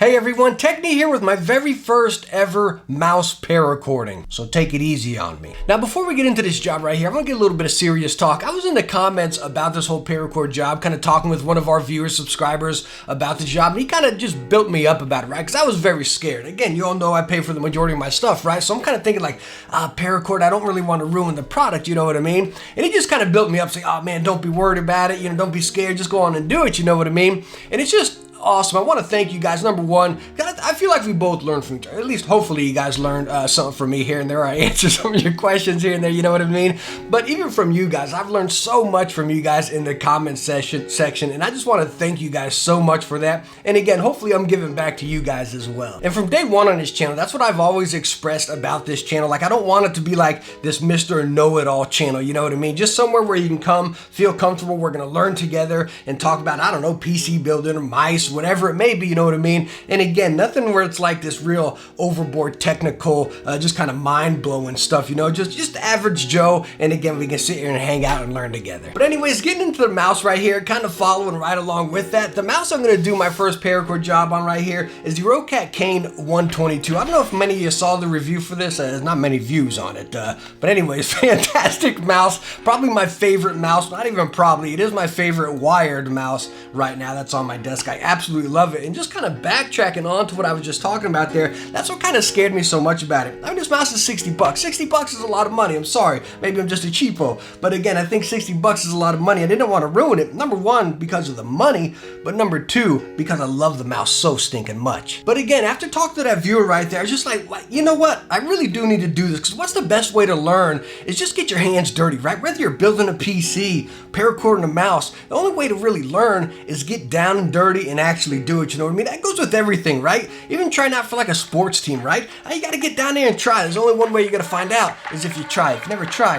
Hey everyone, Techni here with my very first ever mouse paracording, so take it easy on me. Now before we get into this job right here, I'm gonna get a little bit of serious talk. I was in the comments about this whole paracord job, kind of talking with one of our viewers, subscribers about the job, and he kind of just built me up about it, right? Because I was very scared. Again, you all know I pay for the majority of my stuff, right? So I'm kind of thinking like, paracord, I don't really want to ruin the product, you know what I mean? And he just kind of built me up, saying, oh man, don't be worried about it, don't be scared, just go on and do it, you know what I mean? And it's just awesome. I want to thank you guys. Number one, I feel like we both learned from each other. At least hopefully you guys learned something from me here and there. I answered some of your questions here and there, you know what I mean? But even from you guys, I've learned so much from you guys in the comment section, and I just want to thank you guys so much for that. And again, hopefully I'm giving back to you guys as well. And from day one on this channel, that's what I've always expressed about this channel. Like, I don't want it to be like this Mr. Know-It-All channel, you know what I mean? Just somewhere where you can come, feel comfortable, we're going to learn together and talk about, I don't know, PC building or mice, whatever it may be, you know what I mean? And again, nothing where it's like this real overboard technical, just kind of mind-blowing stuff, just average Joe. And again, we can sit here and hang out and learn together. But anyways, getting into the mouse right here, kind of following right along with that. The mouse I'm going to do my first paracord job on right here is the Roccat Kain 122. I don't know if many of you saw the review for this. There's not many views on it. But anyways, fantastic mouse. Probably my favorite mouse. Not even probably. It is my favorite wired mouse right now that's on my desk. I absolutely love it. And just kind of backtracking on to what I was just talking about there, that's what kind of scared me so much about it. I mean, this mouse is 60 bucks. 60 bucks is a lot of money. I'm sorry. Maybe I'm just a cheapo. But again, I think 60 bucks is a lot of money. I didn't want to ruin it. Number one, because of the money, but number two, because I love the mouse so stinking much. But again, after talking to that viewer right there, I was just like, you know what? I really do need to do this, because what's the best way to learn is just get your hands dirty, right? Whether you're building a PC, paracording a mouse, the only way to really learn is get down and dirty and actually do it, you know what I mean? That goes with everything, right? Even trying out for like a sports team, right? You gotta get down there and try. There's only one way you're gonna find out is if you try. If you never try,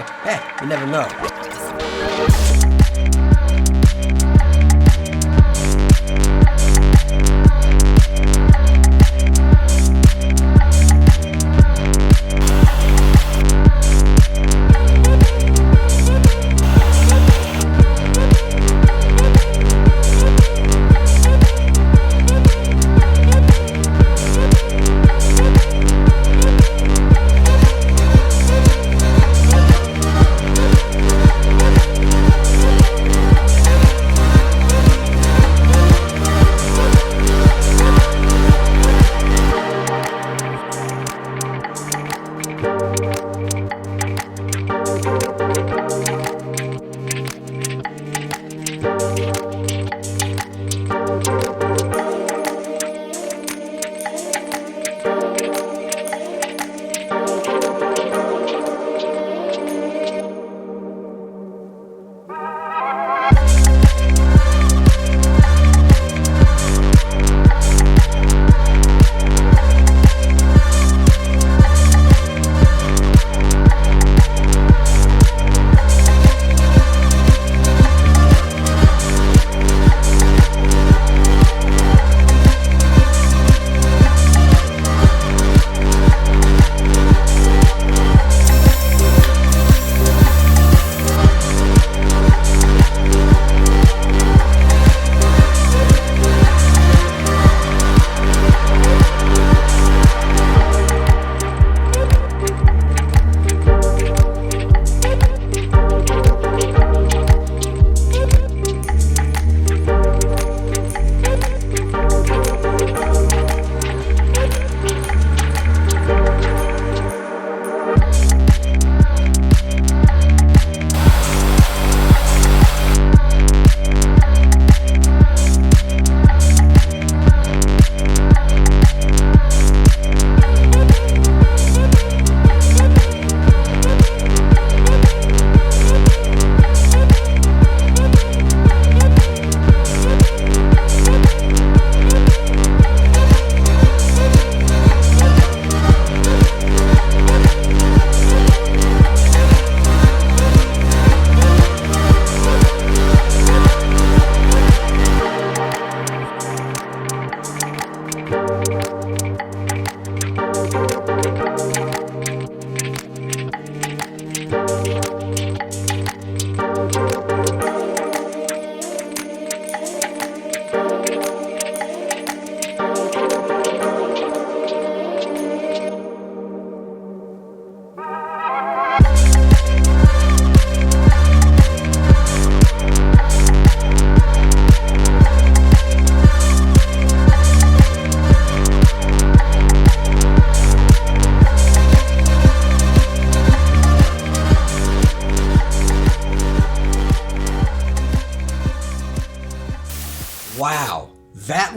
you never know.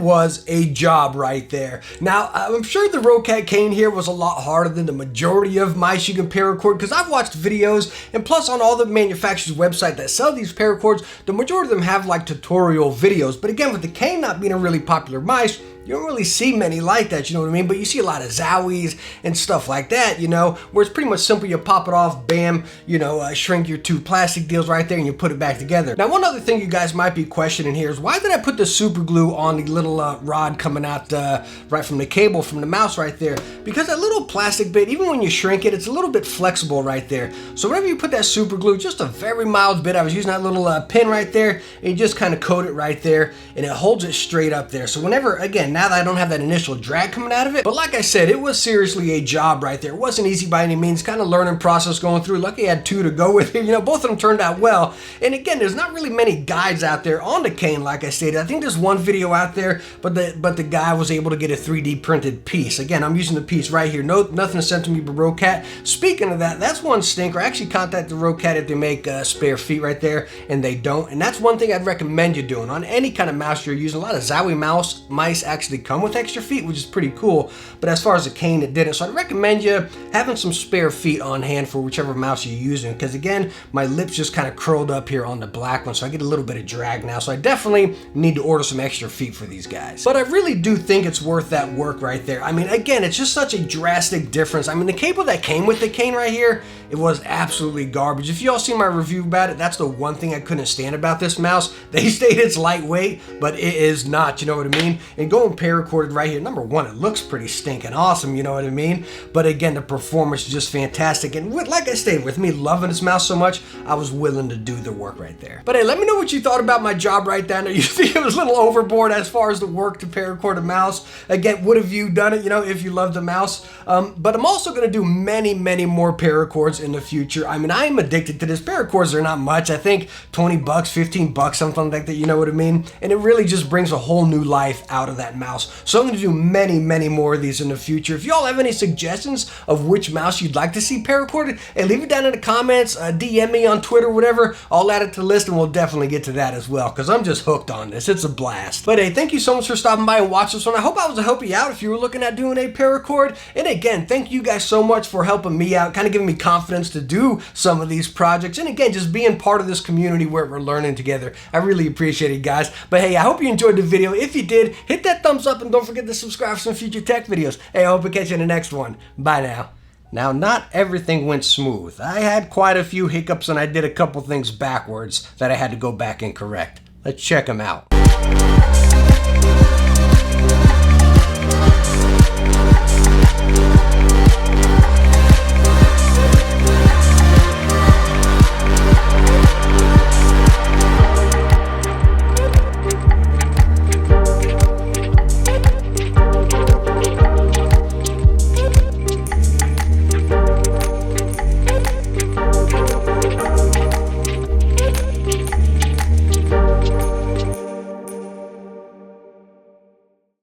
was a job right there. Now, I'm sure the Roccat Kain here was a lot harder than the majority of mice you can paracord, because I've watched videos, and plus on all the manufacturers' websites that sell these paracords, the majority of them have like tutorial videos. But again, with the Kain not being a really popular mice, you don't really see many like that, you know what I mean? But you see a lot of Zowies and stuff like that, you know, where it's pretty much simple. You pop it off, bam, you know, shrink your two plastic deals right there and you put it back together. Now, one other thing you guys might be questioning here is, why did I put the super glue on the little rod coming out right from the cable from the mouse right there? Because that little plastic bit, even when you shrink it, it's a little bit flexible right there. So whenever you put that super glue, just a very mild bit, I was using that little pin right there, and you just kind of coat it right there, and it holds it straight up there. So whenever, again, now that I don't have that initial drag coming out of it, but like I said, it was seriously a job right there. It wasn't easy by any means, kind of learning process going through. Lucky I had two to go with it, you know, both of them turned out well. And again, there's not really many guides out there on the Kain, like I stated. I think there's one video out there, but the guy was able to get a 3D printed piece. Again, I'm using the piece right here. Nothing sent to me but Roccat. Speaking of that, that's one stinker. I actually contacted Roccat if they make spare feet right there, and they don't. And that's one thing I'd recommend you doing on any kind of mouse you're using. A lot of Zowie mice actually come with extra feet, which is pretty cool, but as far as the Kain, it didn't. So I'd recommend you having some spare feet on hand for whichever mouse you're using, because again, my lips just kind of curled up here on the black one, so I get a little bit of drag now, so I definitely need to order some extra feet for these guys. But I really do think it's worth that work right there. I mean, again, it's just such a drastic difference. I mean, the cable that came with the Kain right here, it was absolutely garbage. If y'all seen my review about it, that's the one thing I couldn't stand about this mouse. They state it's lightweight, but it is not, you know what I mean? And going paracorded right here, number one, it looks pretty stinking awesome, you know what I mean? But again, the performance is just fantastic. And like I stated, with me loving this mouse so much, I was willing to do the work right there. But hey, let me know what you thought about my job right down there. You think it was a little overboard as far as the work to paracord a mouse? Again, would have you done it, you know, if you loved the mouse? But I'm also going to do many more paracords in the future. I mean, I am addicted to this. Paracords are not much. I think 20 bucks, 15 bucks, something like that, you know what I mean? And it really just brings a whole new life out of that mouse. So I'm going to do many more of these in the future. If y'all have any suggestions of which mouse you'd like to see paracorded, hey, leave it down in the comments, DM me on Twitter, whatever. I'll add it to the list and we'll definitely get to that as well, because I'm just hooked on this. It's a blast. But hey, thank you so much for stopping by and watching this one. I hope I was helping you out if you were looking at doing a paracord. And again, thank you guys so much for helping me out, kind of giving me confidence to do some of these projects. And again, just being part of this community where we're learning together. I really appreciate it, guys. But hey, I hope you enjoyed the video. If you did, hit that thumbs up and don't forget to subscribe for some future tech videos. Hey, I hope to catch you in the next one. Bye now. Now, not everything went smooth. I had quite a few hiccups and I did a couple things backwards that I had to go back and correct. Let's check them out.